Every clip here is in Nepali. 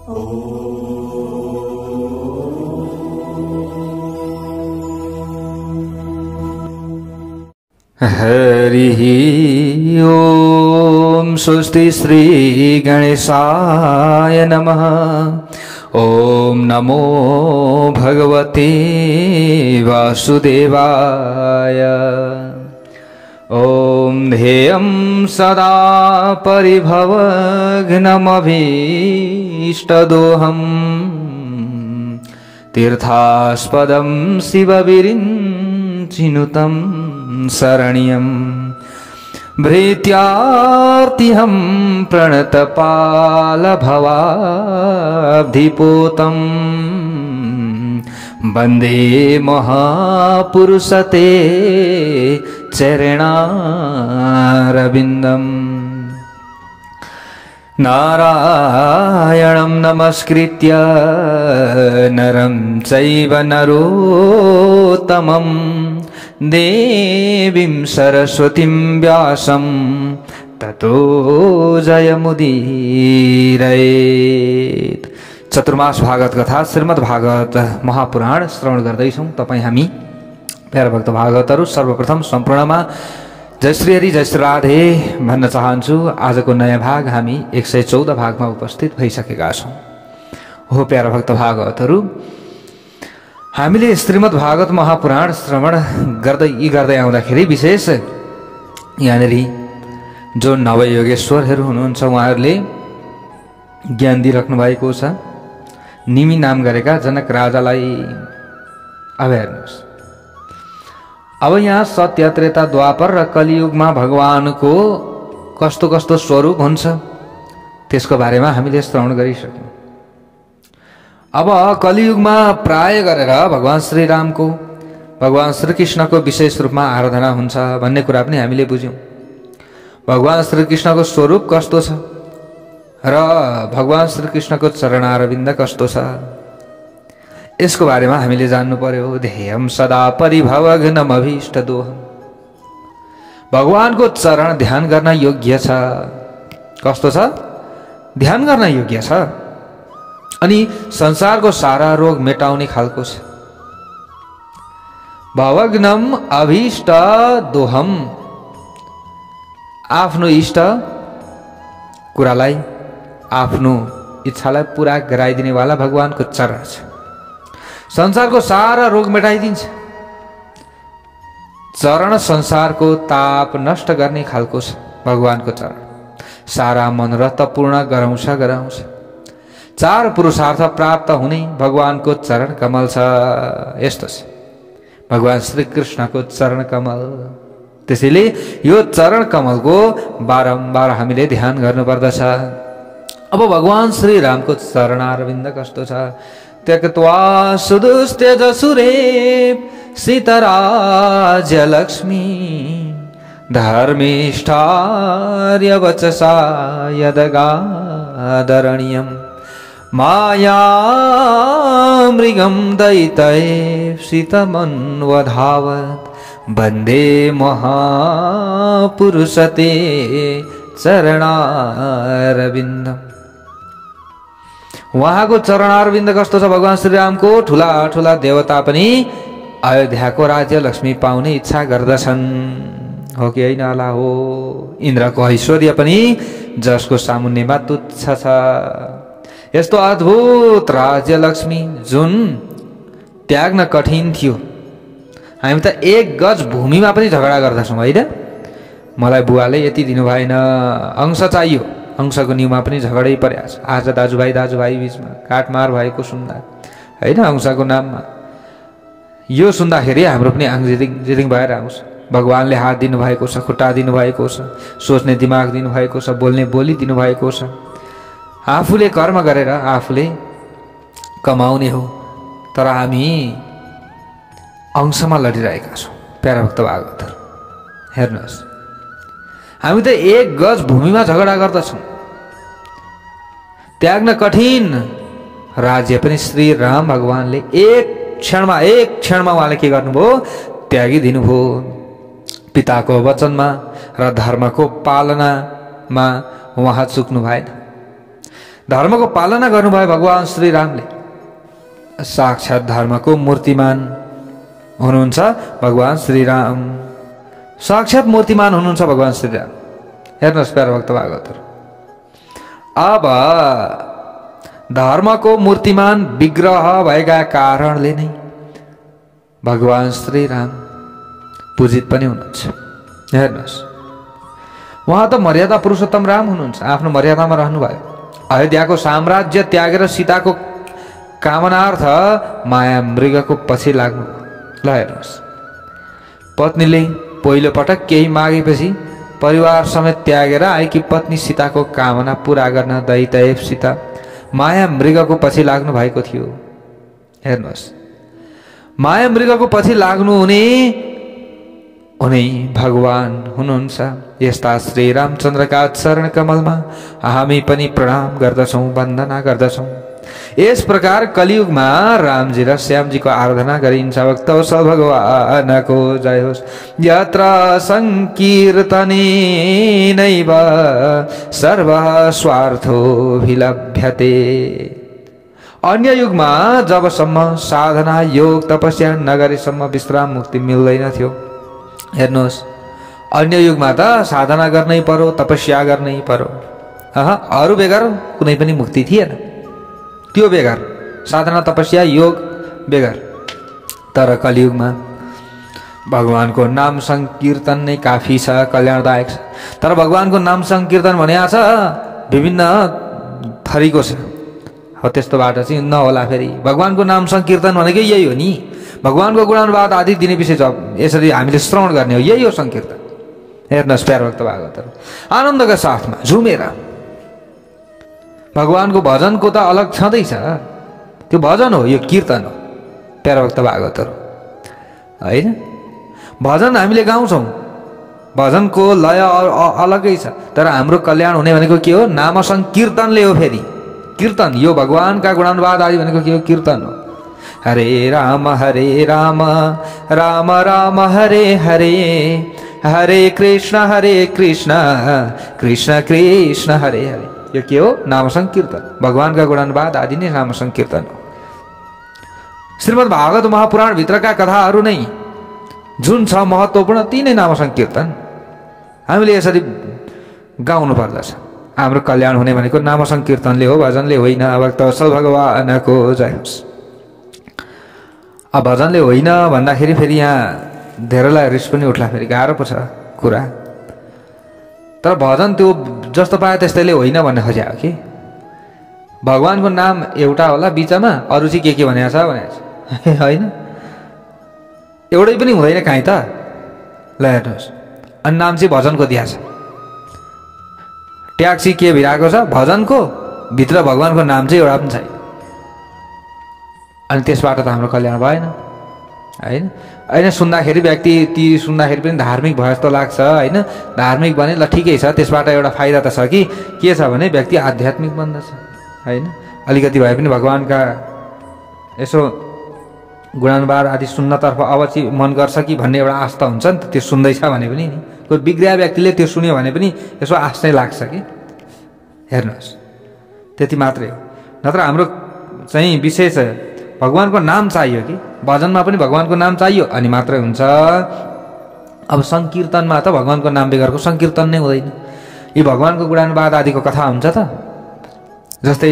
हरिः ओम स्वस्ति श्री गणेशाय नमः। ओम नमो भगवते वासुदेवाय। ओम ध्येयं सदा परिभवघ्नमभीष्टदोहम् तीर्थास्पदं शिवविरिञ्चिनुतं शरण्यं भृत्यार्तिहं प्रणतपालभवाब्धिपोतं वन्दे महापुरुषते चरणारविन्दम्। नारायणं नमस्कृत्य नरं चैव नरोत्तमं देवीं सरस्वतीं व्यासं ततो जयमुदीरयेत्। चतुर्मास भागवत कथा श्रीमद् भागवत महापुराण श्रवण गर्दैछौं। तपाईं हामी प्यारा भक्त भागवतहरू सर्वप्रथम सम्पूर्णमा जय श्री हरि जय श्री राधे भन्न चाहन्छु। आजको नयाँ भाग हामी 114 भागमा उपस्थित भइसकेका छौं। हो प्यारा भक्त भागवतहरू, हामीले श्रीमद् भागवत महापुराण श्रवण गर्दै आउँदाखेरि विशेष यहाँनिर जो नवयोगेश्वरहरू हुनुहुन्छ उहाँहरूले ज्ञान दिइराख्नु भएको छ। निमि नाम गरेका जनक राजालाई अब हेर्नुहोस्, अब यहाँ सत्य त्रेता द्वापर र कलियुगमा भगवानको कस्तो कस्तो स्वरूप हुन्छ त्यसको बारेमा हामीले श्रवण गरिसक्यौं। अब कलियुगमा प्राय गरेर भगवान श्रीरामको भगवान श्रीकृष्णको विशेष रूपमा आराधना हुन्छ भन्ने कुरा पनि हामीले बुझ्यौं। भगवान श्रीकृष्णको स्वरूप कस्तो छ र भगवान श्रीकृष्णको चरणारविन्द कस्तो छ यसको बारेमा हामीले जान्नु पर्यो। ध्येयं सदा परिभवघ्नमभीष्टदोहम्, भगवानको चरण ध्यान गर्न योग्य छ। कस्तो छ? ध्यान गर्न योग्य छ अनि संसारको सारा रोग मेटाउने खालको छ। भवघ्नम अभीष्ट दोहम, आफ्नो इष्ट कुरालाई आफ्नो इच्छालाई पूरा गराइदिने वाला भगवानको चरण छ। संसारको सारा रोग मेटाइदिन्छ। चरण संसारको ताप नष्ट गर्ने खालको छ भगवानको चरण। सारा मनोरथ पूर्ण गराउँछ। चार पुरुषार्थ प्राप्त हुने भगवानको चरण कमल छ। यस्तो छ भगवान श्री कृष्णको चरण कमल। त्यसैले यो चरण कमलको बारम्बार हामीले ध्यान गर्नुपर्दछ। अब भगवान श्री रामको चरणारविन्द कस्तो छ? त्यक्त्वा सुदुस्त्यज सुरे सीतराज्य लक्ष्मी धर्मिष्ठार्य वचसा यदगादरणीयम् माया मृगं दैतैप्सितमन्वधावत् वन्दे महापुरुषते चरणारविन्दम्। उहाँको चरणारविन्द कस्तो छ भगवान श्रीरामको? ठुला ठुला देवता पनि अयोध्याको राज्य लक्ष्मी पाउने इच्छा गर्दछन्। हो कि होइन होला? हो। इन्द्रको ऐश्वर्य पनि जसको सामुन्नेमा तुच्छ छ। यस्तो अद्भुत राज्य लक्ष्मी जुन त्याग्न कठिन थियो। हामी त एक गज भूमिमा पनि झगडा गर्दछौँ होइन? मलाई बुवाले यति दिनु भएन, अंश चाहियो, अंशको न्युमा पनि झगडै परेको छ। आज दाजुभाइ बिचमा काटमार भएको सुन्दा होइन अंशको नाममा। यो सुन्दाखेरि हाम्रो पनि आङ जिदिङ भएर आउँछ। भगवानले हात दिनुभएको छ, खुट्टा दिनुभएको छ, सोच्ने दिमाग दिनुभएको छ, बोल्ने बोली दिनुभएको छ। आफूले कर्म गरेर आफूले कमाउने हो, तर हामी अंशमा लडिरहेका छौँ। प्यारा भक्त भागवतहरू हेर्नुहोस्, हामी त एक गज भूमिमा झगडा गर्दछौँ। त्याग्न कठिन राज्य पनि श्री राम भगवानले एक क्षणमा उहाँले के गर्नुभयो? त्यागिदिनुभयो। पिताको वचनमा र धर्मको पालनामा उहाँ चुक्नु भएन। धर्मको पालना गर्नुभयो भगवान श्री रामले। साक्षात धर्मको मूर्तिमान हुनुहुन्छ भगवान श्री राम। साक्षात मूर्तिमान हुनुहुन्छ भगवान श्री राम। हेर्नुहोस् प्यारा भक्त भागवतहरु, अब धर्मको मूर्तिमान विग्रह भएका कारणले नै भगवान श्री राम पूजित पनि हुनुहुन्छ। हेर्नुहोस्, उहाँ त मर्यादा पुरुषोत्तम राम हुनुहुन्छ, आफ्नो मर्यादामा रहनुभयो। अयोध्याको साम्राज्य त्यागेर सीताको कामनार्थ माया मृगको पछि लाग्नु। ल हेर्नुहोस्, पत्नीले पहिलो पटक केही मागेपछि परिवार समेत त्यागेर आएकी पत्नी सीताको कामना पूरा गर्न दैत्यव सीता माया मृगको पछि लाग्नु भएको थियो। हेर्नुहोस्, माया मृगको पछि लाग्नु हुने भगवान हुनुहुन्छ। यस्ता श्री रामचन्द्रका चरण कमलमा हामी पनि प्रणाम गर्दछौँ, वन्दना गर्दछौँ। यस प्रकार कलियुगमा रामजी र श्यामजीको आराधना गरिन्छ। भक्तवत्सल भगवानको जय होस्। यत्र संकीर्तनेनैव सर्व स्वार्थो विलभ्यते। अन्य युगमा जबसम्म साधना योग तपस्या नगरेसम्म विश्राम मुक्ति मिल्दैन थियो। हेर्नुहोस्, अन्य युगमा त साधना गर्नै पर्यो, तपस्या गर्नै पर्यो। अरू बेगर कुनै पनि मुक्ति थिएन, त्यो बेगर साधना तपस्या योग बेगर। तर कलियुगमा भगवानको नाम संकीर्तन नै काफी छ, कल्याणदायक छ। तर भगवानको नाम संकीर्तन भनेको छ विभिन्न थरीको छ। हो त्यस्तो बाटो चाहिँ नहोला। फेरि भगवानको नाम संकीर्तन भनेकै यही हो नि, भगवानको गुणानुवाद आदि दिने विषय जब यसरी हामीले श्रवण गर्ने हो, यही हो संकीर्तन। हेर्नुहोस् प्यारा भक्त भागवतहरु, आनन्दका साथमा झुमेर भगवानको भजनको त अलग छँदैछ, त्यो भजन हो, यो कीर्तन हो प्यारा भक्त भागवतहरु, हैन? भजन हामीले गाउँछौँ, भजनको लय अलगै छ। तर हाम्रो कल्याण हुने भनेको के हो? नाम संकीर्तनले हो। फेरि कीर्तन, यो भगवानका गुणानुवाद आदि भनेको के हो? कीर्तन हो। हरे राम राम राम हरे हरे, हरे कृष्ण कृष्ण कृष्ण हरे हरे। यो के हो? नाम संकीर्तन। भगवानका गुणानुवाद आदि नै नाम संकीर्तन हो। श्रीमद् भागवत महापुराण भित्रका कथाहरू नै जुन छ महत्त्वपूर्ण, ती नै नाम संकीर्तन। हामीले यसरी गाउनु पर्दछ। हाम्रो कल्याण हुने भनेको नाम संकीर्तनले हो, भजनले होइन। भक्तवत्सल भगवानको जय होस्। अब भजनले होइन भन्दाखेरि फेरि यहाँ धेरैलाई रिस पनि उठ्ला, फेरि गाह्रो पो छ कुरा। तर भजन त्यो जस्तो पाए त्यस्तैले होइन भन्ने खोज्या हो कि भगवानको नाम एउटा होला, बिचमा अरू चाहिँ के भनेको छ भनेको छ, होइन? एउटै पनि हुँदैन काहीँ त। ल हेर्नुहोस्, अनि नाम चाहिँ भजनको दिएको छ। ट्याग चाहिँ के भिराएको छ? भजनको भित्र भगवानको नाम चाहिँ एउटा पनि छैन। अनि त्यसबाट त हाम्रो कल्याण भएन, होइन? होइन, सुन्दाखेरि व्यक्ति ती सुन्दाखेरि पनि धार्मिक भए जस्तो लाग्छ, होइन? धार्मिक भने ल ठिकै छ, त्यसबाट एउटा फाइदा त छ कि के छ भने व्यक्ति आध्यात्मिक बन्दछ, होइन? अलिकति भए पनि भगवानका यसो गुणानुवाद आदि सुन्नतर्फ अब चाहिँ मन गर्छ कि भन्ने एउटा आस्था हुन्छ नि त। त्यो सुन्दैछ भने पनि नि, कोही बिग्रिया व्यक्तिले त्यो सुन्यो भने पनि यसो आश नै लाग्छ कि। हेर्नुहोस्, त्यति मात्रै हो। नत्र हाम्रो चाहिँ विशेष भगवानको नाम चाहियो कि भजनमा पनि भगवानको नाम चाहियो, अनि मात्रै हुन्छ। अब संकीर्तनमा त भगवानको नाम बेगरको संकीर्तन नै हुँदैन। यी भगवानको गुणानुवाद आदिको कथा हुन्छ त। जस्तै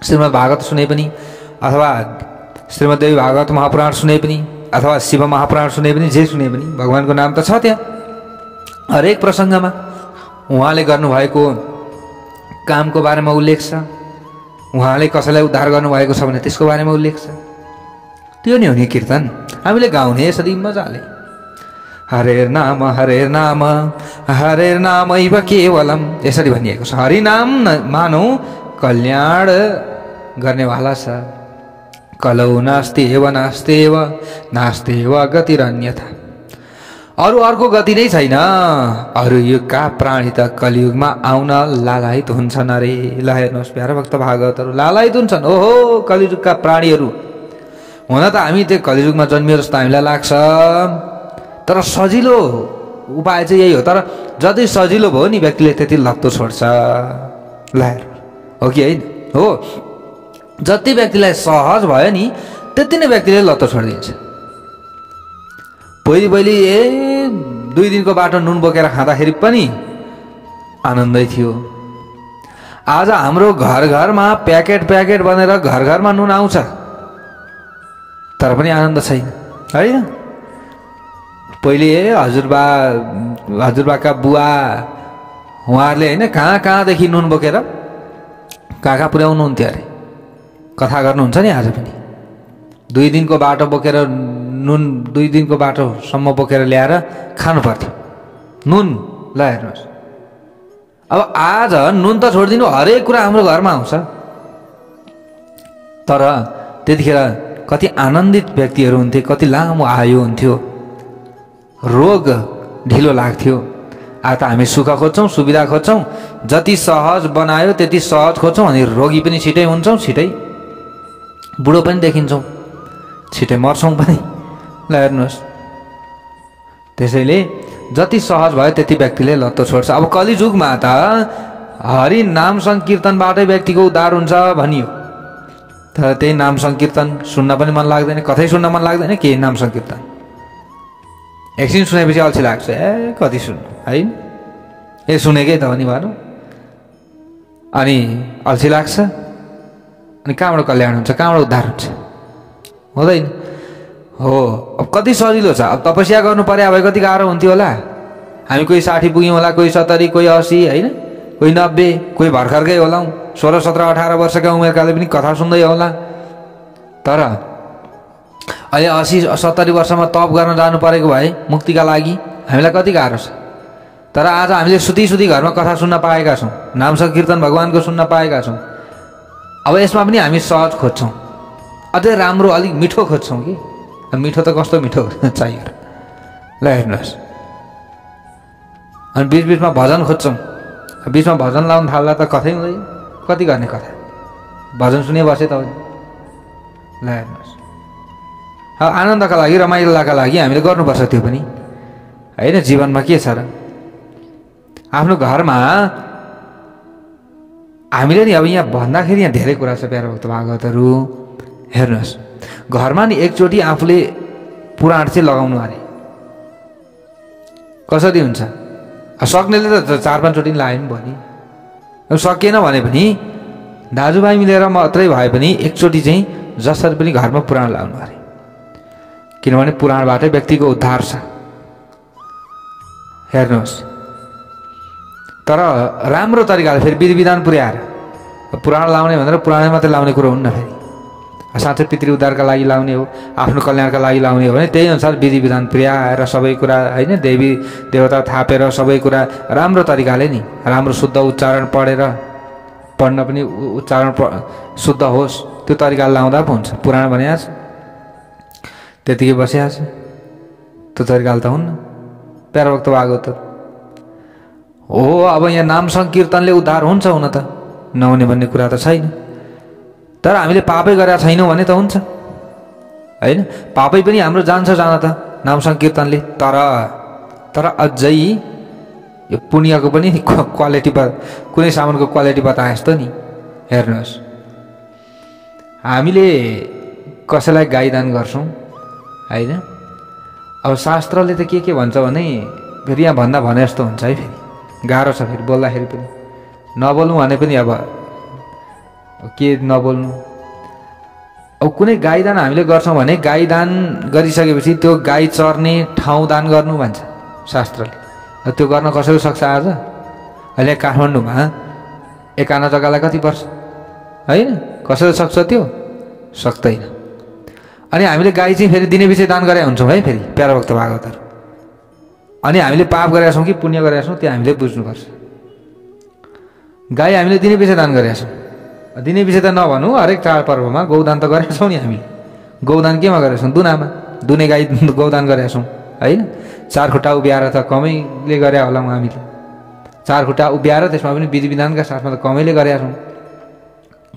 श्रीमद् भागवत सुने पनि, अथवा श्रीमद्देवी भागवत महापुराण सुने पनि, अथवा शिव महापुराण सुने पनि, जे सुने पनि भगवानको नाम त छ त्यहाँ। हरेक प्रसङ्गमा उहाँले गर्नुभएको कामको बारेमा उल्लेख छ। उहाँले कसैलाई उद्धार गर्नुभएको छ भने त्यसको बारेमा उल्लेख छ। त्यो नै हो नि कीर्तन। हामीले गाउने यसरी मजाले, हरे नाम हरेर्नामैव केवलम, यसरी भनिएको छ। हरि नाम मानौ कल्याण गर्नेवाला छ। कलौ नास्त्येव नास्त्येव नास्त्येव गतिरन्यथा, अर्को गति नै छैन। अरू युगका प्राणी त कलियुगमा आउन लालायित हुन्छन् अरे। ल हेर्नुहोस् प्यारा भक्त भागवतहरू, लालायित हुन्छन्। ओहो, कलियुगका प्राणीहरू। हुन त हामी त्यो कलियुगमा जन्मियो जस्तो हामीलाई लाग्छ, तर सजिलो उपाय चाहिँ यही हो। तर जति सजिलो भयो नि व्यक्तिले त्यति लत्तो छोड्छ। ल हेर, हो कि होइन? हो, जति व्यक्तिलाई सहज भयो नि त्यति नै व्यक्तिले लत्तो छोडिदिन्छ। पहिले 2 दिनको बाटो नुन बोकेर खाँदाखेरि पनि आनन्दै थियो। आज हाम्रो घर घरमा प्याकेट बनेर घर घरमा नुन आउँछ, तर पनि आनन्द छैन, होइन? पहिले हजुरबाका बुवा उहाँहरूले होइन कहाँदेखि नुन बोकेर कहाँ पुर्याउनुहुन्थ्यो अरे, कथा गर्नुहुन्छ नि। आज पनि 2 दिनको बाटो बोकेर नुन 2 दिनको बाटोसम्म बोकेर ल्याएर खानु पर्थ्यो नुन। ल हेर्नुहोस्, अब आज नुन त छोडिदिनु, हरेक कुरा हाम्रो घरमा आउँछ। तर त्यतिखेर कति आनन्दित व्यक्तिहरू हुन्थे, कति लामो आयु हुन्थ्यो, रोग ढिलो लाग्थ्यो। आज त हामी सुख खोज्छौँ, सुविधा खोज्छौँ, जति सहज बनायो त्यति सहज खोज्छौँ, अनि रोगी पनि छिटै हुन्छौँ, छिटै बुढो पनि देखिन्छौँ, छिटै मर्छौँ पनि। ल हेर्नुहोस्, त्यसैले जति सहज भयो त्यति व्यक्तिले लत्तो छोड्छ। अब कलिजुगमा त हरि नाम सङ्कीर्तनबाटै व्यक्तिको उद्धार हुन्छ भनियो, तर त्यही नाम सङ्कीर्तन सुन्न पनि मन लाग्दैन, कतै सुन्न मन लाग्दैन। के नाम सङ्कीर्तन एकछिन सुनेपछि अल्छी लाग्छ, कति सुन्नु, होइन? सुनेकै त हो नि भनौँ, अनि अल्छी लाग्छ, अनि कहाँबाट कल्याण हुन्छ, कहाँबाट उद्धार हुन्छ? हुँदैन। हो, अब कति सजिलो छ। अब तपस्या गर्नु पर्यो भए कति गाह्रो हुन्थ्यो होला। हामी कोही 60 पुग्यौँ होला, कोही 70, कोही 80, होइन? कोही 90, कोही भर्खरकै होला, 16, 17, 18 वर्षका उमेरकाले पनि कथा सुन्दै होला। तर अहिले 80, 70 वर्षमा तप गर्न जानु परेको भए मुक्तिका लागि हामीलाई कति गाह्रो छ। तर आज हामीले सुती घरमा कथा सुन्न पाएका छौँ, नाम सङ्कीर्तन भगवानको सुन्न पाएका छौँ। अब यसमा पनि हामी सहज खोज्छौँ, अझै राम्रो अलिक मिठो खोज्छौँ कि मिठो त कस्तो मिठो चाहियो। ल हेर्नुहोस्, अनि बिचमा भजन खोज्छौँ, बिचमा भजन लाउनु थाल्दा त कथै हुँदैन, कति गर्ने कथा, भजन सुने बसे त हो। ल हेर्नुहोस्, अब आनन्दका लागि रमाइलोका लागि हामीले गर्नुपर्छ त्यो पनि, होइन? जीवनमा के छ र, आफ्नो घरमा हामीले नि अब यहाँ भन्दाखेरि यहाँ धेरै कुरा छ प्यारा भक्त भागवतहरू। हेर्नुहोस्, घरमा नि एकचोटि आफूले पुराण चाहिँ लगाउनु अरे कसरी हुन्छ? सक्नेले त 4-5 चोटि लगायो नि भयो नि। अब सकिएन भने पनि दाजुभाइ मिलेर मात्रै भए पनि एकचोटि चाहिँ जसरी पनि घरमा पुराण लगाउनु अरे, किनभने पुराणबाटै व्यक्तिको उद्धार छ। हेर्नुहोस्, तर राम्रो तरिकाले फेरि विधि विधान पुर्याएर पुराण लाउने भनेर पुराणै मात्रै लाउने कुरो हुन्न। फेरि साँच्चै पितृ उद्धारका लागि लाउने हो, आफ्नो कल्याणका लागि लाउने हो भने त्यही अनुसार विधि विधान पुर्याएर सबै कुरा, होइन? देवी देवता थापेर सबै कुरा राम्रो तरिकाले नि, राम्रो शुद्ध उच्चारण पढ्न पनि उच्चारण शुद्ध होस् त्यो तरिकाले लाउँदा पो हुन्छ। पुराण भनेको छ त्यतिकै बसिया छ, त्यो तरिकाले त हुन्न। प्यारा भक्त भागवत हो। अब यहाँ नाम सङ्कीर्तनले उद्धार हुन्छ, हुन त नहुने भन्ने कुरा त छैन। तर हामीले पापै गरेका छैनौँ भने त हुन्छ, होइन? पापै पनि हाम्रो जान्छ जान त नाम सङ्कीर्तनले। तर अझै यो पुण्यको पनि क्वालिटी, कुनै सामानको क्वालिटी बताए जस्तो नि। हेर्नुहोस्, हामीले कसैलाई गाई दान गर्छौँ, होइन? अब शास्त्रले त के भन्छ भने फेरि यहाँ भन्दा भने जस्तो हुन्छ है, फेरि गाह्रो छ। फेरि बोल्दाखेरि पनि नबोल्नु भने पनि अब के नबोल्नु। अब कुनै गाई दान हामीले गर्छौँ भने गाई दान गरिसकेपछि त्यो गाई चर्ने ठाउँ दान गर्नु भन्छ शास्त्रले। त्यो गर्न कसैले सक्छ? आज अहिले काठमाडौँमा 51 जग्गालाई कति पर्छ, होइन? कसैले सक्छ? त्यो सक्दैन। अनि हामीले गाई चाहिँ फेरि दिने पछि दान गरे हुन्छौँ है, फेरि प्यारा भक्त भागवतहरू। अनि हामीले पाप गरेका छौँ कि पुण्य गरेका छौँ त्यो हामीले बुझ्नुपर्छ। गाई हामीले दिने पछि दान गरेका छौँ, दिने पछि त नभनौँ, हरेक चाडपर्वमा गौदान त गरेका छौँ नि हामीले। गौदान केमा गरेका छौँ? दुनामा, दुने गाई गौदान गरेका छौँ, होइन? 4 खुट्टा उभ्याएर त कमैले गरे होला हामीले। 4 खुट्टा उभ्याएर त्यसमा पनि विधि विधानका साथमा त कमैले गरेका छौँ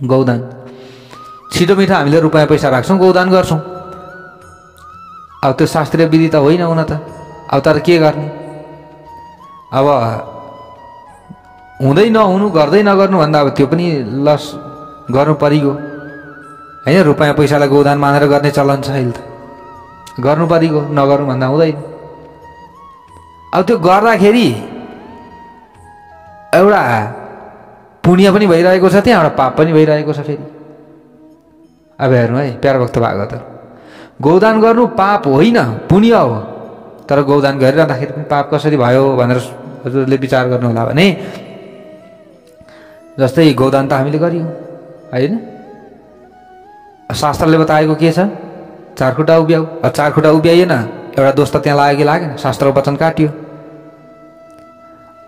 गौदान। छिटो मिठो हामीले रुपियाँ पैसा राख्छौँ, गौदान गर्छौँ। अब त्यो शास्त्रीय विधि त होइन हुन त। अब तर के गर्ने? अब हुँदै नहुनु गर्दै नगर्नु भन्दा अब त्यो पनि लस गर्नु परिगयो हैन। रुपैयाँ पैसालाई गोदान मानेर गर्ने चलन छ अहिले त, गर्नु परिगयो, नगर्नु भन्दा हुँदैन। अब त्यो गर्दाखेरि एउटा पुण्य पनि भइरहेको छ, त्यहाँ एउटा पाप पनि भइरहेको छ फेरि। अब हेर्नु है प्यारा भक्त भागवतहरु, गौदान गर्नु पाप होइन पुण्य हो, तर गौदान गरिरहँदाखेरि पनि पाप कसरी भयो भनेर हजुरले विचार गर्नु होला भने जस्तै गौदान त हामीले गरियौँ हैन, शास्त्रले बताएको के छ, 4 खुट्टा उभ्याऊ। अब 4 खुट्टा उभ्याइएन, एउटा दोष त त्यहाँ लाग्यो कि लागेन, शास्त्रको वचन काटियो।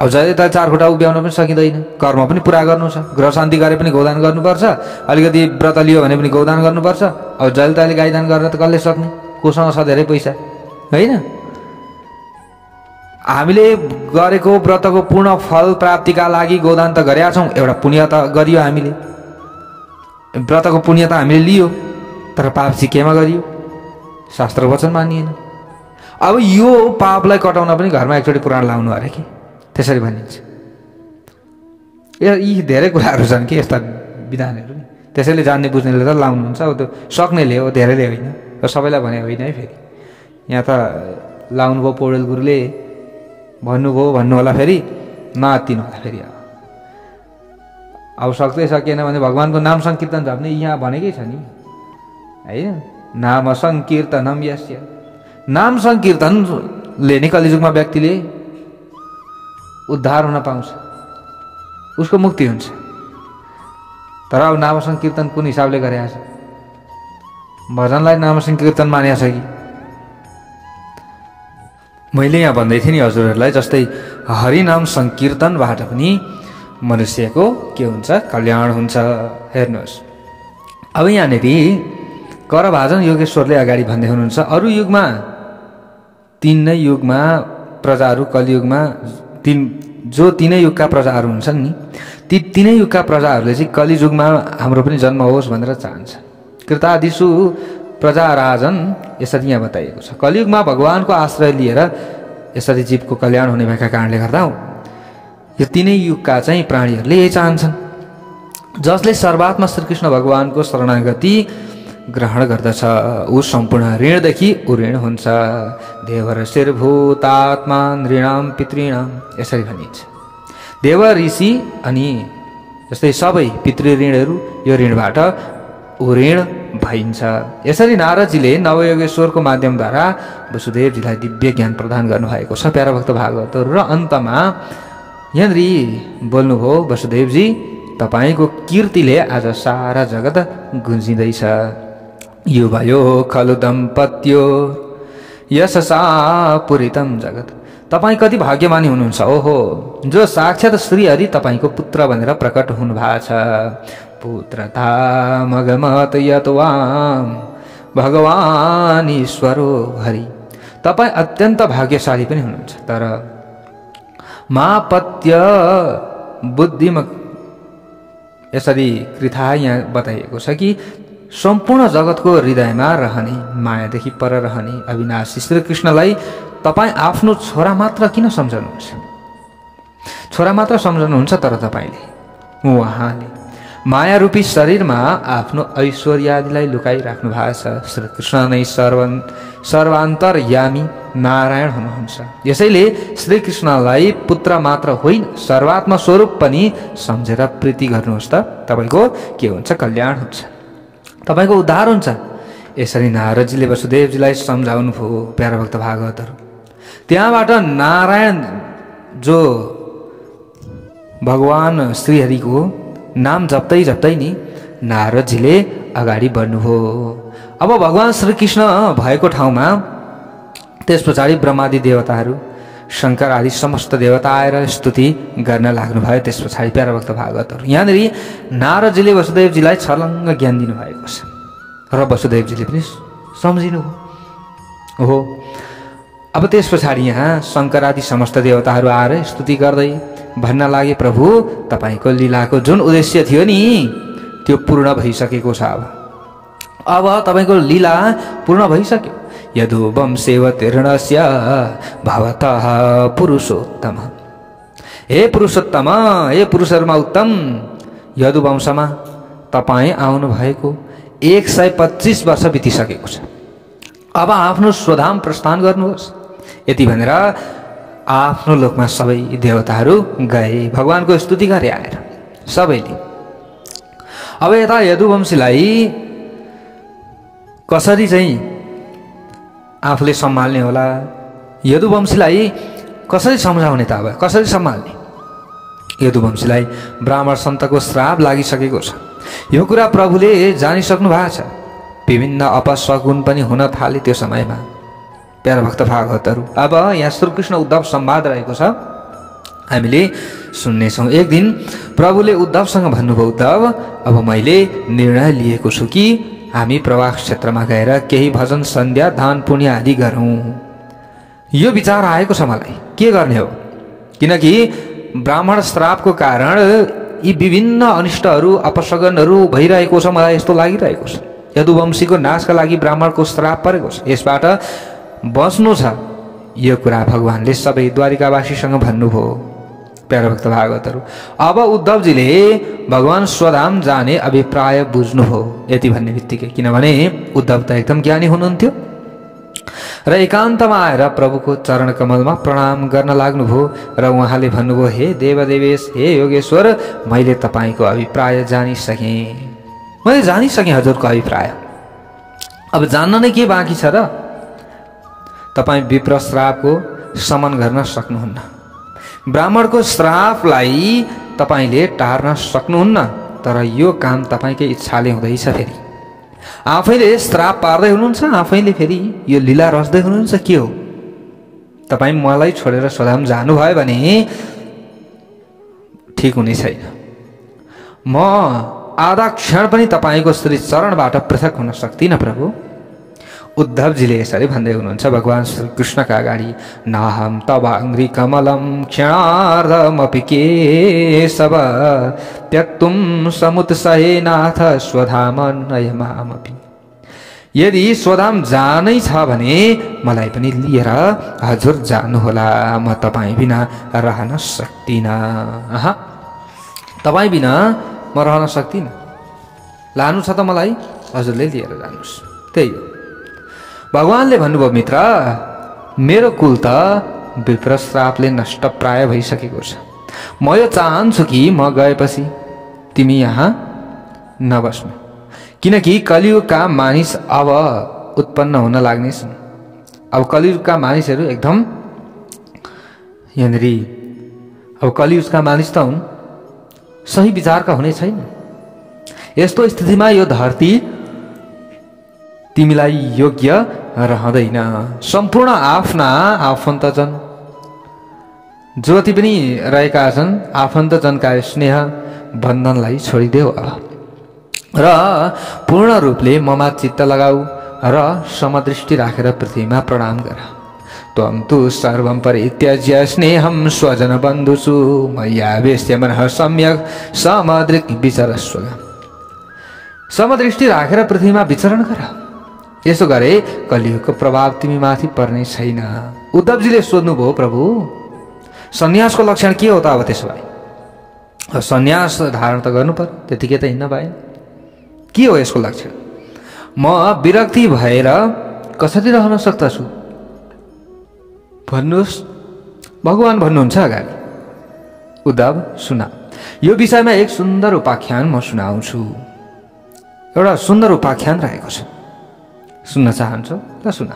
अब जहिले त 4 खुट्टा उभ्याउन पनि सकिँदैन, कर्म पनि पुरा गर्नु छ, गृह शान्ति गरे पनि गौदान गर्नुपर्छ, अलिकति व्रत लियो भने पनि गौदान गर्नुपर्छ। अब जहिले त अहिले गाईदान गरेर त कसले सक्ने, कोसँग छ धेरै पैसा हैन। हामीले गरेको व्रतको पूर्ण फल प्राप्तिका लागि गौदान त गरेका छौँ, एउटा पुण्य त गरियो हामीले, व्रतको पुण्य त हामीले लियो, तर पाप चाहिँ केमा गरियो, शास्त्र वचन मानिएन। अब यो पापलाई कटाउन पनि घरमा एकचोटि पुराण लाउनु अरे कि त्यसरी भनिन्छ। यी धेरै कुराहरू छन् कि यस्ता विधानहरू नि, त्यसैले जान्ने बुझ्नेले त लाउनुहुन्छ, अब त्यो सक्नेले हो, धेरैले होइन, सबैलाई भने होइन है। फेरि यहाँ त लाउनुभयो पौडेल गुरुले भन्नुभयो भन्नु होला, फेरि नआत्तिनु होला फेरि। अब सक्दै सकिएन भने भगवानको नाम संकीर्तन जप्ने यहाँ भनेकै छ नि हैन, नाम संकीर्तनम यस्य, नाम संकीर्तनले नै कलिजुगमा व्यक्तिले उद्धार हुन पाउँछ, उसको मुक्ति हुन्छ। तर अब नाम संकीर्तन कुन हिसाबले गरेको छ, भजनलाई नाम संकीर्तन मानेको छ कि? मैले यहाँ भन्दै थिएँ नि हजुरहरूलाई, जस्तै हरिनाम संकीर्तनबाट पनि मनुष्यको के हुन्छ, कल्याण हुन्छ। हेर्नुहोस् अब यहाँनिर करभाजन योगेश्वरले अगाडि भन्दै हुनुहुन्छ, अरू युगमा 3 नै युगमा प्रजाहरू, कलियुगमा जो 3 युगका प्रजाहरू हुन्छन् नि, ती 3 युगका प्रजाहरूले चाहिँ कलियुगमा हाम्रो पनि जन्म होस् भनेर चाहन्छ। कृतादिषु प्रजा राजन यसरी यहाँ बताइएको छ। कलियुगमा भगवानको आश्रय लिएर यसरी जीवको कल्याण हुने भएका कारणले गर्दा यो 3 युगका चाहिँ प्राणीहरूले यही चाहन्छन्। जसले सर्वात्मा श्रीकृष्ण भगवानको शरणागति ग्रहण गर्दछ ऊ सम्पूर्ण ऋणदेखि उऋण हुन्छ। देवर शिरभूतात्मा नृणाम पितृणाम यसरी भनिन्छ। देव ऋषि अनि जस्तै सबै पितृ ऋणहरू यो ऋणबाट उऋण भइन्छ। यसरी नारदजीले नवयोगेश्वरको माध्यमद्वारा वसुदेवजीलाई दिव्य ज्ञान प्रदान गर्नुभएको छ। प्यारा भक्त भागवतहरु र अन्तमा यहाँनिर बोल्नुभयो, वसुदेवजी तपाईको कीर्तिले आज सारा जगत गुन्जिँदैछ। युवयो खलु दम्पत्यो यशसा पूरितम जगत। तपाई कति भाग्यमानी हुनुहुन्छ, ओहो जो साक्षात श्रीहरि तपाईको पुत्र भनेर प्रकट हुनु भएको छ। पुत्रता मगमत यतवाम भगवान ईश्वरो हरि। तपाई अत्यन्त भाग्यशाली पनि हुनुहुन्छ। तर मापत्य बुद्धिमा यसरी कृथा यहाँ बताइएको छ कि सम्पूर्ण जगतको हृदयमा रहने, मायादेखि पर रहने अविनाशी श्रीकृष्णलाई तपाई आफ्नो छोरा मात्र किन सम्झनुहुन्छ? छोरा मात्र सम्झनुहुन्छ, तर तपाईले उहाँले माया रूपी शरीरमा आफ्नो ऐश्वर्यादिलाई लुकाइराख्नु भएको छ। श्रीकृष्ण नै सर्वान्तर्यामी नारायण हुनुहुन्छ। यसैले श्रीकृष्णलाई पुत्र मात्र होइन सर्वात्मा स्वरूप पनि सम्झेर प्रीति गर्नुहोस् त तपाईको के हुन्छ, कल्याण हुन्छ, तपाईको उद्धार हुन्छ। यसरी नारदजीले वसुदेवजीलाई सम्झाउनु भयो। प्यारा भक्त भागवतहरु, त्यहाँबाट नारायण जो भगवान श्रीहरिको नाम जप्दै जप्दै नि नारदजीले अगाडि बढ्नुभयो। अब भगवान श्रीकृष्ण भएको ठाउँमा त्यस पछाडि ब्रह्मादि देवताहरू, शंकर आदि समस्त देवता आएर स्तुति गर्न लाग्नु भयो। त्यस पछाडि प्यारा भक्त भागवतहरु, यहाँनिर नारदजीले वसुदेवजीलाई छलङ्ग ज्ञान दिनुभएको छ र वसुदेवजीले पनि सम्झिनु हो। अब त्यस पछाडि यहाँ शंकर आदि समस्त देवताहरू आएर स्तुति गर्दै भन्न लागे, प्रभु तपाईको लीलाको जुन उद्देश्य थियो नि त्यो पूर्ण भइसकेको छ। अब तपाईको लीला पूर्ण भइसक्यो। यदुवं सेवतीर्णस्य भवतः पुरुषोत्तम। हे पुरुषोत्तम, हे पुरुषहरूमा उत्तम, यदुवंशमा तपाईँ आउनु भएको 125 वर्ष बितिसकेको छ। अब आफ्नो स्वधाम प्रस्थान गर्नुहोस्। यति भनेर आफ्नो लोकमा सबै देवताहरू गए, भगवानको स्तुति गरे आएर सबैले। अब यता यदुवंशीलाई कसरी चाहिँ आफूले सम्हाल्ने होला, यदुवंशीलाई कसरी सम्झाउने त, अब कसरी सम्हाल्ने? यदुवंशीलाई ब्राह्मण सन्तको श्राप लागिसकेको छ। यो कुरा प्रभुले जानिसक्नु भएको छ। विभिन्न अपशगुन पनि हुन थाले त्यो समयमा। प्यारा भक्त भागवतहरू, अब यहाँ श्रीकृष्ण उद्धव संवाद रहेको छ, हामीले सुन्नेछौँ। एक दिन प्रभुले उद्धवसँग भन्नुभयो, उद्धव अब मैले निर्णय लिएको छु कि हामी प्रवास क्षेत्रमा गएर केही भजन सन्ध्या दान पुण्य आदि गरौँ। यो विचार आएको छ मलाई, के गर्ने हो? किनकि ब्राह्मण श्रापको कारण यी विभिन्न अनिष्टहरू अपशगनहरू भइरहेको छ, मलाई यस्तो लागिरहेको छ। यदुवंशीको नाशका लागि ब्राह्मणको श्राप परेको छ, यसबाट बस्नु छ। यो कुरा भगवानले सबै द्वारिकावासीसँग भन्नुभयो। प्यारा भक्त भागवतहरू, अब उद्धवजीले भगवान स्वधाम जाने अभिप्राय बुझ्नुभयो यति भन्ने बित्तिकै, किनभने उद्धव त एकदम ज्ञानी हुनुहुन्थ्यो र एकान्तमा आएर प्रभुको चरण कमलमा प्रणाम गर्न लाग्नुभयो र उहाँले भन्नुभयो, हे देवदेवेश, हे योगेश्वर, मैले तपाईँको अभिप्राय जानिसकेँ, मैले जानिसकेँ हजुरको अभिप्राय। अब जान्न नै के बाँकी छ र? तपाईँ विप्र श्रापको शमन गर्न सक्नुहुन्न, ब्राह्मणको श्रापलाई तपाईँले टार्न सक्नुहुन्न, तर यो काम तपाईँकै इच्छाले हुँदैछ। फेरि आफैले श्राप पार्दै हुनुहुन्छ, आफैले फेरि यो लीला रच्दै हुनुहुन्छ। के हो? तपाईँ मलाई छोडेर स्वधाम जानुभयो भने ठिक हुने छैन। म आधा क्षण पनि तपाईँको श्री चरणबाट पृथक हुन सक्दिनँ प्रभु। उद्धवजीले यसरी भन्दै हुनुहुन्छ भगवान श्रीकृष्णका अगाडि, नाहम तवाङ्घ्रि कमलम क्षणार्धमपि केशव त्यक्तुं समुत्सहेनाथ स्वधाम नयमामपि। यदि स्वधाम जानै छ भने मलाई पनि लिएर हजुर जानुहोला, म तपाईँ बिना रहन सक्दिनँ। तपाईँ बिना म रहन सक्दिनँ, लानु छ त मलाई हजुरले लिएर जानुहोस्। त्यही हो। भगवानले भन्नुभयो, मित्र, मेरो कुल त विप्र श्रापले नष्ट प्राय भइसकेको छ। म यो चाहन्छु कि म गएपछि तिमी यहाँ नबस्नु, किनकि कलियुगका मानिस अब उत्पन्न हुन लाग्नेछन्। अब कलियुगका मानिसहरू एकदम यहाँनिर अब कलियुगका मानिस त हुन्, सही विचारका हुने छैन। यस्तो स्थितिमा यो धरती तिमीलाई योग्य रहँदैन। सम्पूर्ण आफ्ना आफन्तजन जति पनि रहेका छन्, आफन्तजनका स्नेह बन्धनलाई छोडिदेऊ र पूर्ण रूपले ममा चित्त लगाऊ र समदृष्टि राखेर पृथ्वीमा प्रणाम गर। त्वं तु सर्वं परित्यज्य स्नेहं स्वजन बन्धुषु मय्यावेश्य मनः सम्यक् समदृक् विचरस्व। समदृष्टि राखेर पृथ्वीमा विचरण गर, यसो गरे कलियुगको प्रभाव तिमी माथि पर्ने छैन। उद्धवजीले सोध्नुभयो, प्रभु सन्यासको लक्षण के हो त? अब त्यसो भए सन्यास धारण त गर्नु पर्यो, त्यतिकै त हिँड्न भएन। के हो यसको लक्षण? म विरक्ति भएर कसरी रहन सक्दछु भन्नुहोस्, भगवान भन्नुहुन्छ अगाडि। उद्धव सुना, यो विषयमा एक सुन्दर उपाख्यान म सुनाउँछु। एउटा सुन्दर उपाख्यान रहेको छ, सुन्न चाहन्छौ त सुन।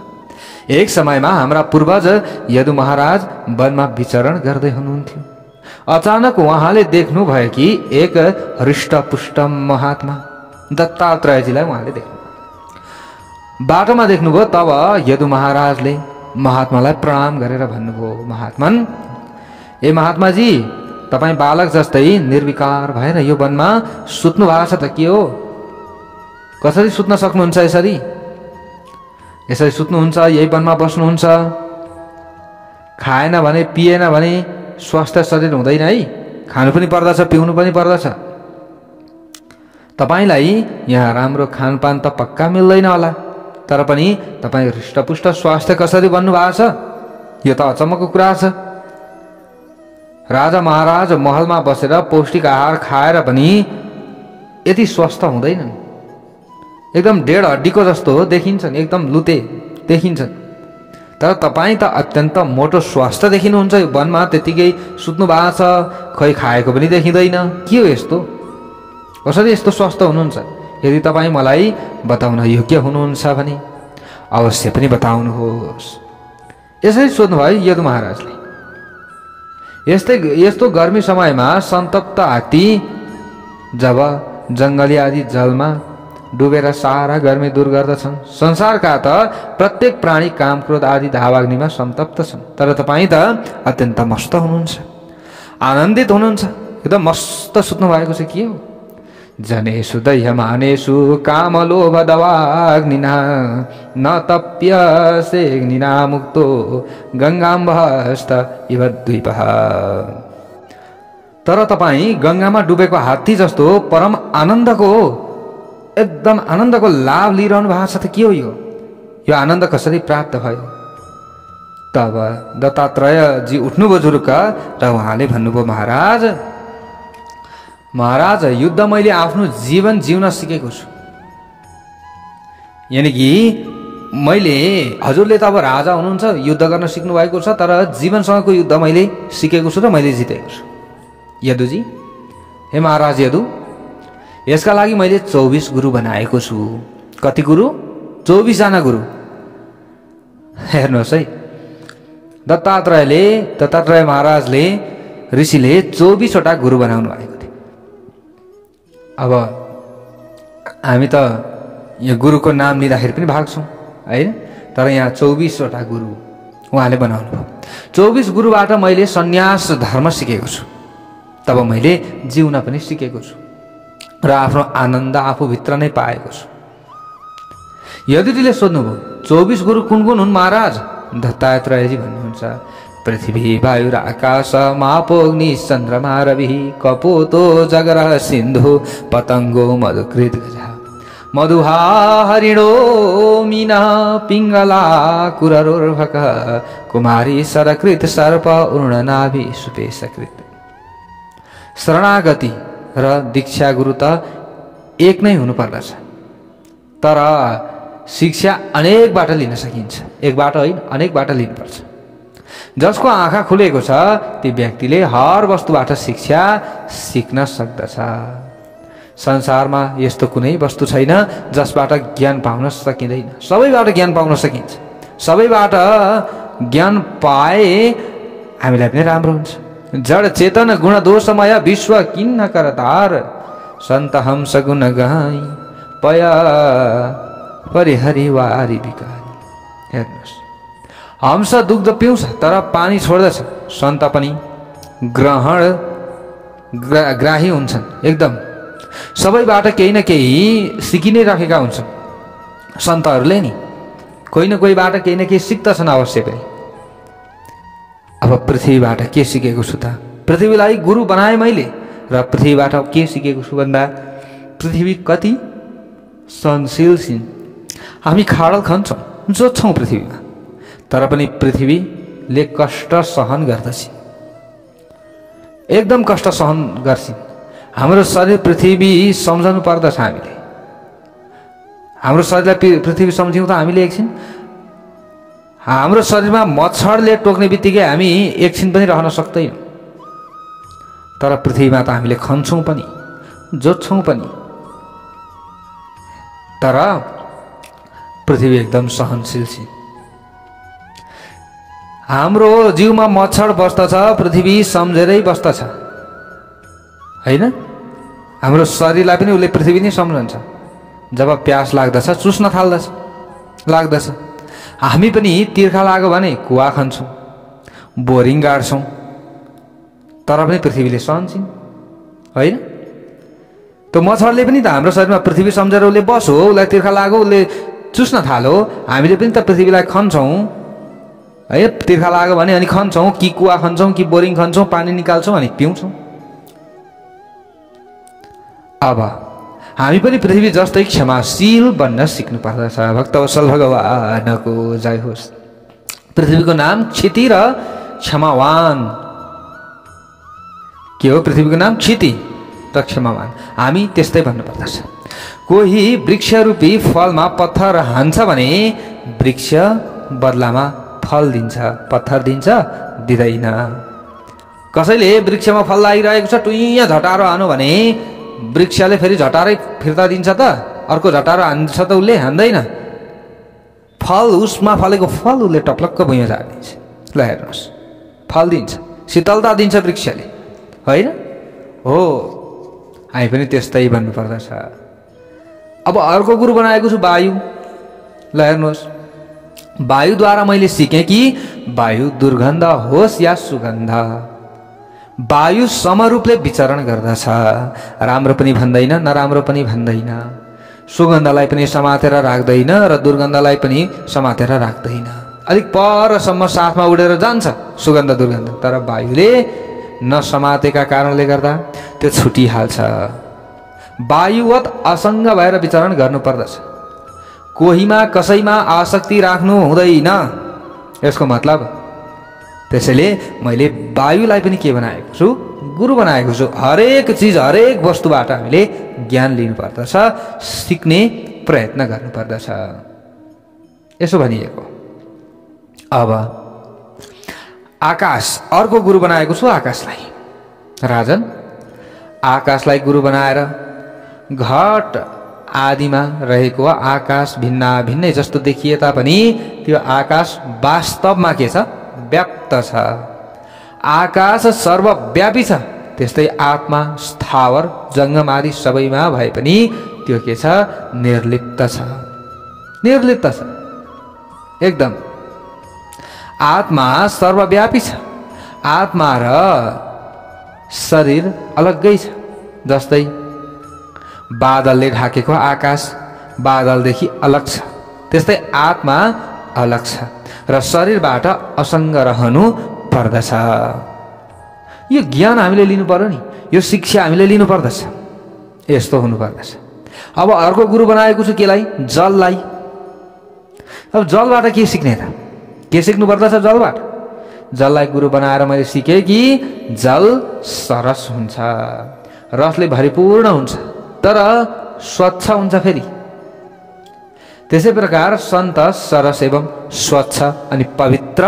एक समयमा हाम्रा पूर्वज यदु महाराज वनमा विचरण गर्दै हुनुहुन्थ्यो। अचानक उहाँले देख्नुभयो कि एक हृष्टपुष्ट महात्मा दत्तात्रेयजीलाई उहाँले देख्नु, बाटोमा देख्नुभयो। तब यदु महाराजले महात्मालाई प्रणाम गरेर भन्नुभयो, महात्मन, ए महात्माजी, तपाईँ बालक जस्तै निर्विकार भएर यो वनमा सुत्नु भएको छ त? के हो, कसरी सुत्न सक्नुहुन्छ? यसरी सुत्नुहुन्छ, यही वनमा बस्नुहुन्छ, खाएन भने पिएन भने स्वास्थ्य शरीर हुँदैन है, खानु पनि पर्दछ, पिउनु पनि पर्दछ। तपाईलाई यहाँ राम्रो खानपान त पक्का मिल्दैन होला, तर पनि तपाईँ हृष्टपुष्ट स्वास्थ्य कसरी बन्नु भएको छ? यो त अचम्मको कुरा छ। राजा महाराज महलमा बसेर पौष्टिक आहार खाएर पनि यति स्वस्थ हुँदैनन्। एकदम डेढ हड्डीको जस्तो हो देखिन्छन्, एकदम लुते देखिन्छन्। तर तपाईँ त अत्यन्त मोटो स्वस्थ देखिनुहुन्छ। यो वनमा त्यतिकै सुत्नु भएको छ, खै खाएको पनि देखिँदैन। के हो यस्तो? कसरी यस्तो स्वस्थ हुनुहुन्छ? यदि तपाईँ मलाई बताउन योग्य हुनुहुन्छ भने अवश्य पनि बताउनुहोस्। यसरी सोध्नुभयो यदु महाराजले। यस्तो गर्मी समयमा सन्तप्त हात्ती जब जङ्गली आदि जलमा डुबेर सारा गर्मी दूर गर्दछन्, संसारका त प्रत्येक प्राणी काम क्रोध आदि धावाग्निमा सन्तप्त छन्। तर तपाईँ त अत्यन्त मस्त हुनुहुन्छ, आनन्दित हुनुहुन्छ, एकदम मस्त सुत्नु भएको छ। के हो? जनेषु दह्यमानेषु कामलोभ दवाग्निना न तप्यसेऽग्निना मुक्तो गङ्गाम्बहस्त इव द्वीपः। तर तपाईँ गङ्गामा डुबेको हात्ती जस्तो परम आनन्दको, एकदम आनन्दको लाभ लिइरहनु भएको छ। त के हो यो आनन्द कसरी प्राप्त भयो? तब दत्तात्रेयजी उठ्नुभयो जुरुक्क र उहाँले भन्नुभयो, महाराज युद्ध मैले आफ्नो जीवन जिउन सिकेको छु। यानि कि मैले, हजुरले त अब राजा हुनुहुन्छ, युद्ध गर्न सिक्नु भएको छ, तर जीवनसँगको युद्ध मैले सिकेको छु र मैले जितेको छु। यदुजी, हे महाराज यदु, यसका लागि मैले 24 गुरु बनाएको छु। कति गुरु? 24 जना गुरु। हेर्नुहोस् है, दत्तात्रेय महाराजले, ऋषिले 24 वटा गुरु बनाउनु भएको थियो। अब हामी त यो गुरुको नाम लिँदाखेरि पनि भाग्छौँ हैन, तर यहाँ 24 वटा गुरु उहाँले बनाउनु भयो। 24 गुरुबाट मैले सन्यास धर्म सिकेको छु। तब मैले जिउन पनि सिकेको छु र आफ्नो आनन्द आफूभित्र नै पाएको छु। यदुजीले सोध्नुभयो, 24 गुरु कुन कुन हुन् महाराज? दत्तात्रेयजी भन्नुहुन्छ, पृथ्वी वायु आकाश मापोग्नि चन्द्रमा रवि कपोतो जगरः सिन्धु पतङ्गो मधुकृत गजः मधुहा हरिणो मीना पिङ्गला कुररोर्भक कुमारी सरकृत सर्प उर्णनाभि सुपेशकृत। शरणागति र दीक्षा गुरु त एक नै हुनुपर्दछ, तर शिक्षा अनेकबाट लिन सकिन्छ। एकबाट होइन, अनेकबाट लिनुपर्छ। जसको आँखा खुलेको छ ती व्यक्तिले हर वस्तुबाट शिक्षा सिक्न सक्दछ। संसारमा यस्तो कुनै वस्तु छैन जसबाट ज्ञान पाउन सकिँदैन। सबैबाट ज्ञान पाउन सकिन्छ। सबैबाट ज्ञान पाए हामीलाई पनि राम्रो हुन्छ। जड चेतन गुण दोषमय विश्व किन्न करतार सन्त हंस गुण गाई पया परिहरि वारी विकारी। हेर्नुहोस्, हंस दुग्ध पिउँछ तर पानी छोड्दछ, सन्त पनि ग्राही हुन्छन्। एकदम सबैबाट केही न केही सिकि नै राखेका हुन्छन् सन्तहरूले नि। कोही न कोहीबाट केही न केही सिक्दछन् अवश्य पनि। अब पृथ्वीबाट के सिकेको छु त? पृथ्वीलाई गुरु बनाए मैले र पृथ्वीबाट के सिकेको छु भन्दा पृथ्वी कति सहनशील छिन्। हामी खाडल खान्छौँ, जोत्छौँ पृथ्वीमा, तर पनि पृथ्वीले कष्ट सहन गर्दछिन्, एकदम कष्ट सहन गर्छिन्। हाम्रो शरीर पृथ्वी सम्झनु पर्दछ। हामीले हाम्रो शरीरलाई पृथ्वी सम्झ्यौँ त हामीले एकछिन। हाम्रो शरीरमा मच्छरले टोक्ने बित्तिकै हामी एकछिन पनि रहन सक्दैनौँ, तर पृथ्वीमा त हामीले खन्छौँ पनि जोत्छौँ पनि, तर पृथ्वी एकदम सहनशील छ। हाम्रो जिउमा मच्छर बस्दछ, पृथ्वी सम्झेरै बस्दछ हैन। हाम्रो शरीरलाई पनि उसले पृथ्वी नै सम्झन्छ। जब प्यास लाग्दछ चुस्न लाग्दछ। हामी पनि तिर्खा लाग्यो भने कुवा खन्छौँ, बोरिङ गाड्छौँ, तर पनि पृथ्वीले सहन्छन् हैन। त्यो मच्छरले पनि त हाम्रो शरीरमा पृथ्वी सम्झेर उसले बस्यो, उसलाई तिर्खा लाग्यो, उसले चुस्न थाल्यो। हामीले पनि त पृथ्वीलाई खन्छौँ है। तिर्खा लाग्यो भने अनि खन्छौँ, कि कुवा खन्छौँ, कि बोरिङ खन्छौँ, पानी निकाल्छौँ अनि पिउँछौँ। अब हामी पनि पृथ्वी जस्तै क्षमाशील बन्न सिक्नु पर्दछ। भक्तवत्सल भगवानको जय होस्। पृथ्वीको नाम क्षिति र क्षमावान के हो पृथ्वीको नाम? क्षिति र क्षमामान। हामी त्यस्तै भन्नुपर्दछ। कोही वृक्षरूपी फलमा पत्थर हान्छ भने वृक्ष बदलामा फल दिन्छ, पत्थर दिन्छ दिँदैन। कसैले वृक्षमा फल लागिरहेको छ टुइया झटारो हानु भने वृक्षले फेरि झटारै फिर्ता दिन्छ त? अर्को झटारो हान्छ त? उसले हान्दैन। फल उसमा फलेको फल उसले टप्लक्क भुइँमा झारिदिन्छ। ल हेर्नुहोस्, फल दिन्छ, शीतलता दिन्छ वृक्षले, होइन हो? हामी पनि त्यस्तै भन्नुपर्दछ। अब अर्को गुरु बनाएको छु वायु। ल हेर्नुहोस्, वायुद्वारा मैले सिकेँ कि वायु दुर्गन्ध होस् या सुगन्ध, वायु समरूपले विचरण गर्दछ। राम्रो पनि भन्दैन, नराम्रो पनि भन्दैन। सुगन्धलाई पनि समातेर राख्दैन र दुर्गन्धलाई पनि समातेर राख्दैन। अलिक परसम्म साथमा उडेर जान्छ सुगन्ध दुर्गन्ध, तर वायुले नसमातेका कारणले गर्दा त्यो छुटिहाल्छ। वायुवत असङ्ग भएर विचरण गर्नुपर्दछ। कोहीमा कसैमा आसक्ति राख्नु हुँदैन, यसको मतलब। त्यसैले मैले वायुलाई पनि के बनाएको छु? गुरु बनाएको छु। हरेक चिज, हरेक वस्तुबाट हामीले ज्ञान लिनुपर्दछ, सिक्ने प्रयत्न गर्नुपर्दछ, यसो भनिएको। अब आकाश, अर्को गुरु बनाएको छु आकाशलाई। राजन, आकाशलाई गुरु बनाएर घट आदिमा रहेको आकाश भिन्न भिन्नै जस्तो देखिए तापनि त्यो आकाश वास्तवमा के छ? व्याप्त छ। आकाश सर्वव्यापी छ। त्यस्तै आत्मा स्थावर जङ्गम आदि सबैमा भए पनि त्यो के छ? निर्लिप्त छ। निर्लिप्त छ एकदम। आत्मा सर्वव्यापी छ। आत्मा र शरीर अलग्गै छ। जस्तै बादलले ढाकेको आकाश बादलदेखि अलग छ, त्यस्तै आत्मा अलग छ र शरीरबाट असङ्ग रहनु पर्दछ। यो ज्ञान हामीले लिनु पर्यो नि, यो शिक्षा हामीले लिनु पर्दछ। यस्तो हुनु पर्दछ। अब अर्को गुरु बनाएको छु केलाई? जललाई। अब जलबाट के सिक्ने त? के सिक्नु पर्दछ जलबाट? जललाई गुरु बनाएर मैले सिकेँ कि जल सरस हुन्छ, रसले भरिपूर्ण हुन्छ, तर स्वच्छ हुन्छ फेरि। त्यसै प्रकार सन्त सरस एवं स्वच्छ अनि पवित्र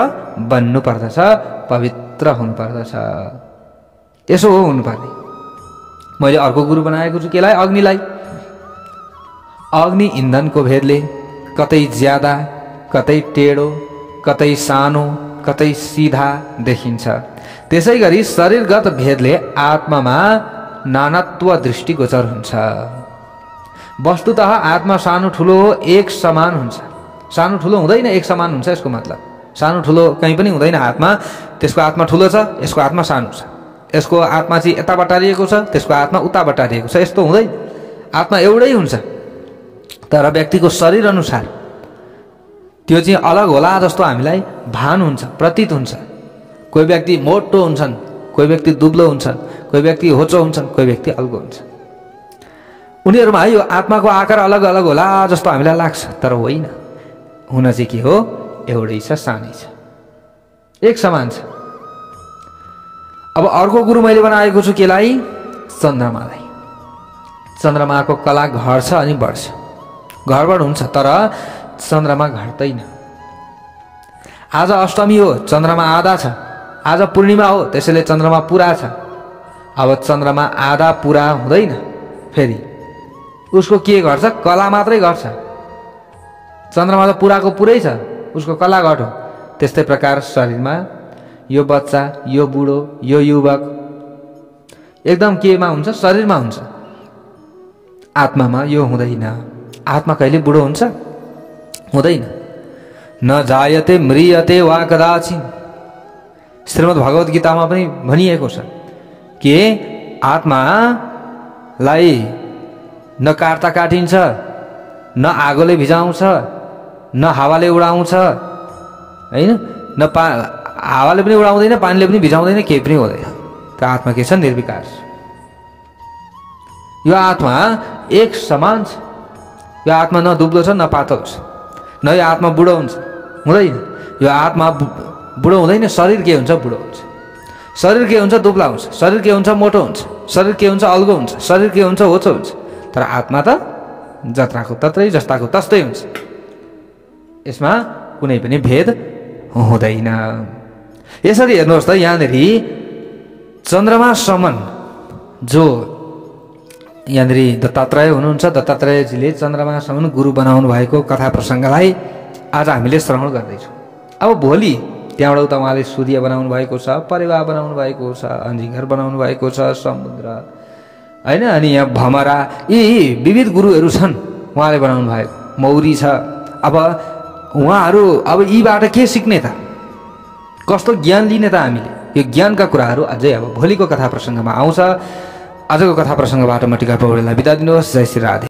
बन्नु पर्दछ, पवित्र हुनु पर्दछ। यसो हो हुनुपर्ने। मैले अर्को गुरु बनाएको छु केलाई? अग्निलाई। अग्नि इन्धनको भेदले कतै ज्यादा, कतै टेढो, कतै सानो, कतै सिधा देखिन्छ। त्यसै गरी शरीरगत भेदले आत्मामा नानात्व दृष्टिगोचर हुन्छ। वस्तुतः आत्मा सानो ठुलो एक समान हुन्छ। सानो ठुलो हुँदैन, एक समान हुन्छ। यसको मतलब सानो ठुलो कहीँ पनि हुँदैन। आत्मा, त्यसको आत्मा ठुलो छ, यसको आत्मा सानो छ। यसको आत्मा चाहिँ यता बटारिएको छ, त्यसको आत्मा उता बटारिएको छ, यस्तो हुँदैन। आत्मा एउटै हुन्छ, तर व्यक्तिको शरीर अनुसार त्यो चाहिँ अलग होला जस्तो हामीलाई भान हुन्छ, प्रतीत हुन्छ। कोही व्यक्ति मोटो हुन्छन्, कोही व्यक्ति दुब्लो हुन्छन्, कोही व्यक्ति होचो हुन्छन्, कोही व्यक्ति अल्गो हुन्छ। उनीहरूमा यो आत्माको आकार अलग अलग होला जस्तो हामीलाई लाग्छ, तर होइन। हुन चाहिँ के हो? एउटै छ, सानै छ, एक समान छ। अब अर्को गुरु मैले बनाएको छु केलाई? चन्द्रमालाई। चन्द्रमाको कला घट्छ अनि बढ्छ, घरबड हुन्छ, तर चन्द्रमा घट्दैन। आज अष्टमी हो, चन्द्रमा आधा छ। आज पूर्णिमा हो, त्यसैले चन्द्रमा पुरा छ। अब चन्द्रमा आधा पुरा हुँदैन, फेरि उसको के घट्छ? कला मात्रै घट्छ। चन्द्रमा त पुराको पुरै छ, उसको कला घट्यो। त्यस्तै प्रकार शरीरमा यो बच्चा, यो बुढो, यो युवक एकदम केमा हुन्छ? शरीरमा हुन्छ। आत्मामा यो हुँदैन। आत्मा कहिले बुढो हुन्छ? हुँदैन। न जायते म्रियते वा कदाचिन। श्रीमद् भगवत गीतामा पनि भनिएको छ कि आत्मालाई न काट्दा काटिन्छ, न आगोले भिजाउँछ, न हावाले उडाउँछ, होइन? न हावाले पनि उडाउँदैन, पानीले पनि भिजाउँदैन, केही पनि हुँदैन। त्यो आत्मा के छ? निर्विकार छ। यो आत्मा एक समान छ। यो आत्मा न दुब्लो छ, न पातलो छ। न यो आत्मा बुढो हुन्छ, हुँदैन। यो आत्मा बुढो हुँदैन, शरीर के हुन्छ? बुढो हुन्छ। शरीर के हुन्छ दुब्ला हुन्छ, शरीर के हुन्छ मोटो हुन्छ, शरीर के हुन्छ अल्गो हुन्छ, शरीर के हुन्छ होचो हुन्छ, तर आत्मा त जत्राको तत्रै जस्ताको तस्तै हुन्छ। यसमा कुनै पनि भेद हुँदैन। यसरी हेर्नुहोस् त यहाँनिर चन्द्रमासम्म जो यहाँनिर दत्तात्रेय हुनुहुन्छ, दत्तात्रेयजीले चन्द्रमासम्म गुरु बनाउनु भएको कथा प्रसङ्गलाई आज हामीले श्रवण गर्दैछौँ। अब भोलि त्यहाँबाट उता उहाँले सूर्य बनाउनु भएको छ, परिवार बनाउनु भएको छ, अन्जिघर बनाउनु भएको छ, समुद्र होइन, अनि यहाँ भमरा, यी विविध गुरुहरू छन् उहाँले बनाउनु भएको, मौरी छ। अब उहाँहरू अब यीबाट के सिक्ने त, कस्तो ज्ञान लिने त हामीले? यो ज्ञानका कुराहरू अझै अब भोलिको कथा प्रसङ्गमा आउँछ। आजको कथा प्रसङ्गबाट म टिका पौडेललाई बिदा दिनुहोस्। जय श्री राधे।